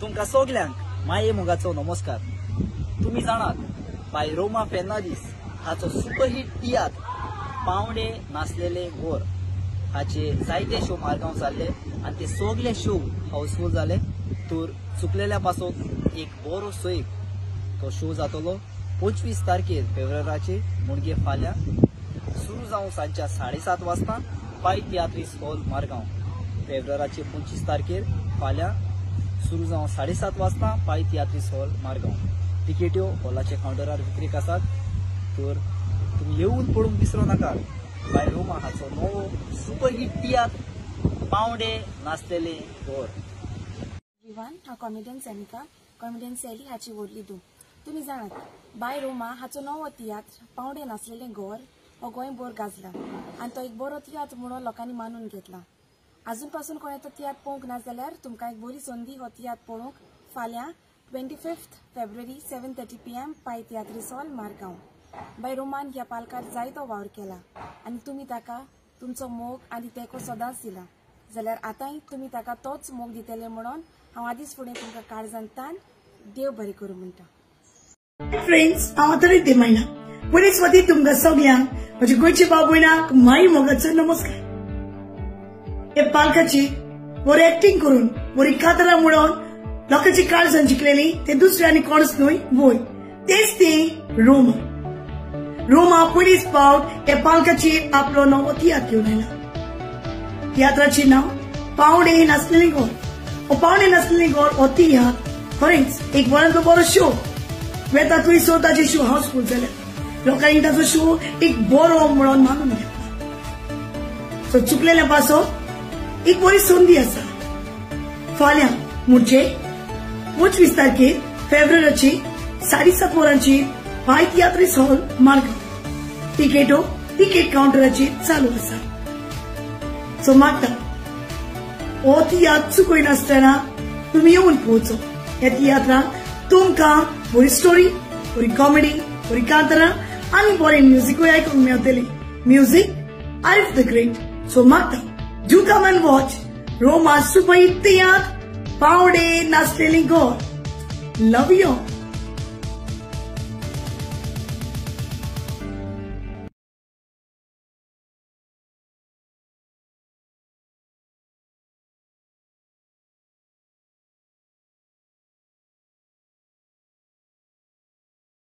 तुमका सगळ्यांक माये मोगाचो नमस्कार। तुम्ही जाणात बाय रोमा फेर्नांडीस हाचो सुपरहिट तियात्र पावणे नाचलेले गोर हाचे जायते शो मारगांव जाल्ले आणि ते सगळे शो हाऊसफुल जाले। तर चुकलेल्या पासून एक बरो सैक तो शो जातलो 25 तारखेर फेब्रुवारीचे म्हणजे फाल्यां सुरू जावन सांच्या 7:30 वाजता पाय तियात्रीस हॉल मारगांव। फेब्रुवारीचे 25 तारखेर फाल्यां सुरू जावन 7:30 वाजता पाय तियात्रीस हॉल मारगांव। तिकेट्यो हॉलाचे काउंटरार विक्रेक आसात, तर तुम्ही येऊन पळोवंक विसरू नाका। बाय रोमा हाचो नवो सुपरहिट तियात्र पावणे नाचलेले गोर। हा कॉमेडियन सैनिका कॉमेडियन सैली हाची व्हडली धूम। तुम्ही जाणात बाय रोमा हाचो नवो तियात्र पावणे नाचलेले गोर हो गोंयभर गाजला आणि तो एक बरो तियात्र म्हणून लोकांनी मानून घेतला। अजून पासून कोणे तो तियात्र पळोवंक ना जाल्यार तुमकां एक बरी संधी हो तियात्र पळोवंक फाल्यां 25 फेब्रुवारी 7:30 PM पाय तियात्रीस हॉल मारगांव। बाय रोमान ह्या पालकार जायतो वावर केला आणि तुम्ही ताका तुमचो मोग आनी तेको सदांच दिला, जाल्यार आतांय तुम्ही ताका तोच मोग दितले म्हणून हांव आदींच फुडें तुमकां काळजांतान देव बरें करूं म्हणटा। फ्रेंड्स, हांव आतां ते मायना बरे स्वाती तुमकां सगळ्यांक म्हजे गोंयचे भाव भयणांक माई मोगाचो नमस्कार। हे पालकाची बरी एक्टिंग करून बरी कातरां म्हणून लोकांची काळजां जिखलेली ते दुसरे आनी कोणच न्हय वय तेच ते रोमा। रोमा पयलींच फावट हे पालकाची आपलो नवो तियात्र घेवन आयला। तियात्राचे नांव पावणे नाचलेले गोर। हो पावणे नाचलेले गोर हो तियात्र खरेंच एक बरो बरो शो वेता तुवें सो ताचे शो हाऊसफुल जाले। लोकांनी ताचो शो एक बरो म्हणून मानून घेतला। सो चुकलेल्या पासो एक बरी संधी आसा। फाल्यां म्हणजे 25 तारखेर फेब्रुवारीची 7:30 वरांचेर पाय तियात्रीस हॉल मारगांव। तिकेटो तिकेट काउंटराचेर चालू आसा। सो मागता हो तियात्र चुकय नासतना तुम्ही येऊन पोहोचो। ह्या तियात्रांत तुमकां बरी स्टोरी, बरी कॉमेडी, बरी कांतरां आनी बरें म्युझिकूय आयकूंक मेळटलें। Music Arif the great. So मागता do come and watch Roma superhit tiatr पावणे नाचलेले गोर। Love you.